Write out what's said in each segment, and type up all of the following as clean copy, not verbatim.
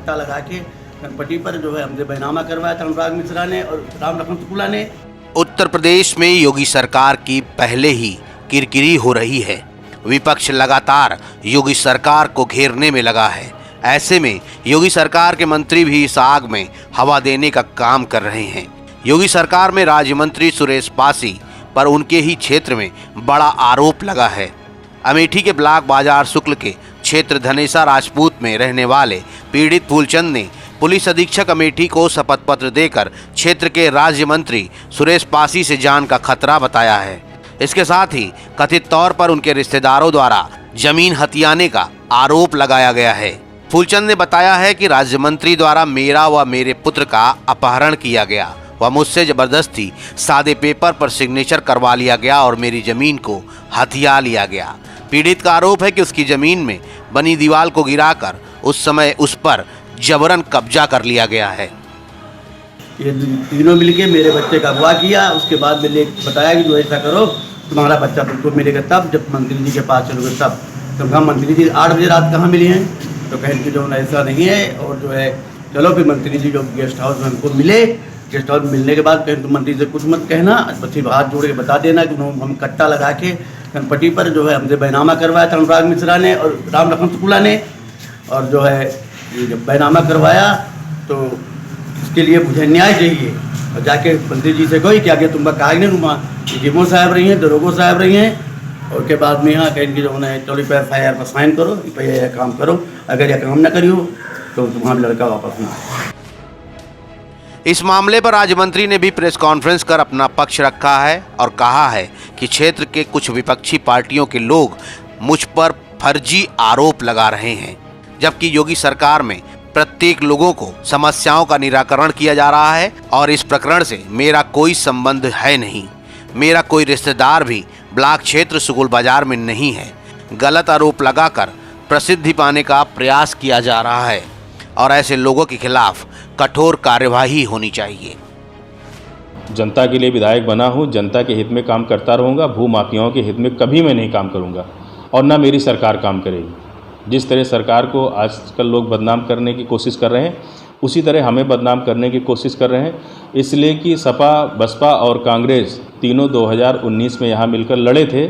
कट्टा लगा के गणपति पर जो है हमसे बैनामा करवाया था अनुराग मिश्रा ने और राम लखन शुक्ला ने। उत्तर प्रदेश में योगी सरकार की पहले ही किरकिरी हो रही है। विपक्ष लगातार योगी सरकार को घेरने में लगा है। ऐसे में योगी सरकार के मंत्री भी इस आग में हवा देने का काम कर रहे हैं। योगी सरकार में राज्य मंत्री सुरेश पासी पर उनके ही क्षेत्र में बड़ा आरोप लगा है। अमेठी के ब्लॉक बाजार शुक्ल के क्षेत्र धनेसा राजपूत में रहने वाले पीड़ित फूलचंद ने पुलिस अधीक्षक अमेठी को शपथ पत्र देकर क्षेत्र के राज्य मंत्री सुरेश पासी से जान का खतरा बताया है। इसके साथ ही कथित तौर पर उनके रिश्तेदारों द्वारा जमीन हथियाने का आरोप लगाया गया है। फूलचंद ने बताया है कि राज्य मंत्री द्वारा मेरा व मेरे पुत्र का अपहरण किया गया व मुझसे जबरदस्ती सादे पेपर पर सिग्नेचर करवा लिया गया और मेरी जमीन को हथिया लिया गया। पीड़ित का आरोप है कि उसकी जमीन में बनी दीवार को गिराकर उस समय उस पर जबरन कब्जा कर लिया गया है। ये तीनों मिलके मेरे बच्चे का अगवा किया। उसके बाद मैंने बताया कि जो ऐसा करो तुम्हारा बच्चा तुमको मिलेगा तब जब मंत्री जी के पास चलोगे तब। तो कहा मंत्री जी 8 बजे रात कहाँ मिली हैं? तो कहें कि जो ऐसा नहीं है और जो है चलो फिर मंत्री जी जो गेस्ट हाउस में हमको मिले। गेस्ट हाउस में मिलने के बाद कहें तो मंत्री से कुछ मत कहना, बच्चे हाथ जोड़ के बता देना कि हम कट्टा लगा के गणपति पर जो है हमसे बैनामा करवाया था अनुराग मिश्रा ने और राम लखन शुक्ला ने। और जो है ये जब बैनामा करवाया तो इसके लिए मुझे न्याय चाहिए। और जाके मंत्री जी से कही कि आगे तुम कागज नहीं नुमा जीमो साहब रही हैं, दरोगो साहब रही हैं। और के बाद में यहाँ कहेंगे जो है चलो FIR पर साइन करो, यह काम करो, अगर यह काम न करियो तो तुम्हारा लड़का वापस ना आए। इस मामले पर राज्य मंत्री ने भी प्रेस कॉन्फ्रेंस कर अपना पक्ष रखा है और कहा है कि क्षेत्र के कुछ विपक्षी पार्टियों के लोग मुझ पर फर्जी आरोप लगा रहे हैं, जबकि योगी सरकार में प्रत्येक लोगों को समस्याओं का निराकरण किया जा रहा है और इस प्रकरण से मेरा कोई संबंध है नहीं। मेरा कोई रिश्तेदार भी ब्लॉक क्षेत्र सुगुल बाजार में नहीं है। गलत आरोप लगाकर प्रसिद्धि पाने का प्रयास किया जा रहा है और ऐसे लोगों के खिलाफ कठोर कार्यवाही होनी चाहिए। जनता के लिए विधायक बना हूँ, जनता के हित में काम करता रहूँगा। भू माफियाओं के हित में कभी मैं नहीं काम करूँगा और ना मेरी सरकार काम करेगी। जिस तरह सरकार को आजकल लोग बदनाम करने की कोशिश कर रहे हैं, उसी तरह हमें बदनाम करने की कोशिश कर रहे हैं। इसलिए कि सपा, बसपा और कांग्रेस तीनों 2019 में यहाँ मिलकर लड़े थे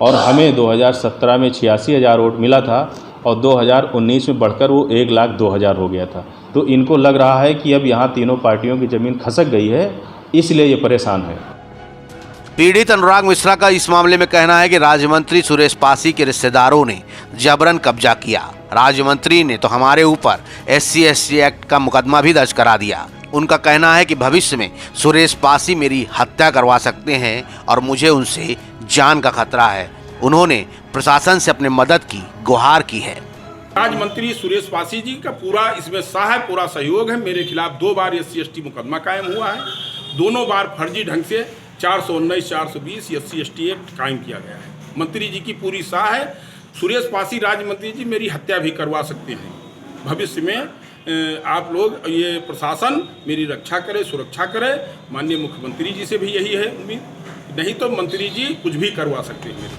और हमें 2017 में 86,000 वोट मिला था और 2019 में बढ़कर वो 1,02,000 हो गया था। तो इनको लग रहा है कि अब यहाँ तीनों पार्टियों की ज़मीन खसक गई है, इसलिए ये परेशान है। पीड़ित अनुराग मिश्रा का इस मामले में कहना है कि राज्य मंत्री सुरेश पासी के रिश्तेदारों ने जबरन कब्जा किया। राज्य मंत्री ने तो हमारे ऊपर SC/ST एक्ट का मुकदमा भी दर्ज करा दिया। उनका कहना है कि भविष्य में सुरेश पासी मेरी हत्या करवा सकते हैं और मुझे उनसे जान का खतरा है। उन्होंने प्रशासन से अपने मदद की गुहार की है। राज्य मंत्री सुरेश पासी जी का पूरा इसमें पूरा सहयोग है। मेरे खिलाफ 2 बार SC/ST मुकदमा कायम हुआ है। दोनों बार फर्जी ढंग से 419, 420 SC/ST एक्ट कायम किया गया है। मंत्री जी की पूरी साह है। सुरेश पासी राज्य मंत्री जी मेरी हत्या भी करवा सकते हैं। भविष्य में आप लोग ये प्रशासन मेरी रक्षा करे, सुरक्षा करे। माननीय मुख्यमंत्री जी से भी यही है उम्मीद, नहीं तो मंत्री जी कुछ भी करवा सकते हैं।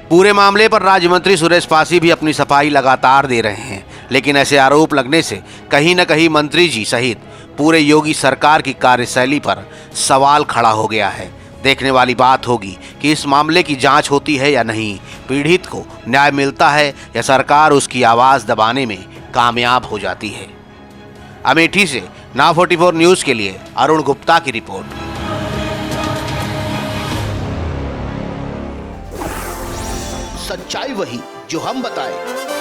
पूरे मामले पर राज्य मंत्री सुरेश पासी भी अपनी सफाई लगातार दे रहे हैं, लेकिन ऐसे आरोप लगने से कहीं न कहीं मंत्री जी सहित पूरे योगी सरकार की कार्यशैली पर सवाल खड़ा हो गया है। देखने वाली बात होगी कि इस मामले की जांच होती है या नहीं, पीड़ित को न्याय मिलता है या सरकार उसकी आवाज़ दबाने में कामयाब हो जाती है। अमेठी से नाउ 44 न्यूज़ के लिए अरुण गुप्ता की रिपोर्ट। सच्चाई वही जो हम बताएं।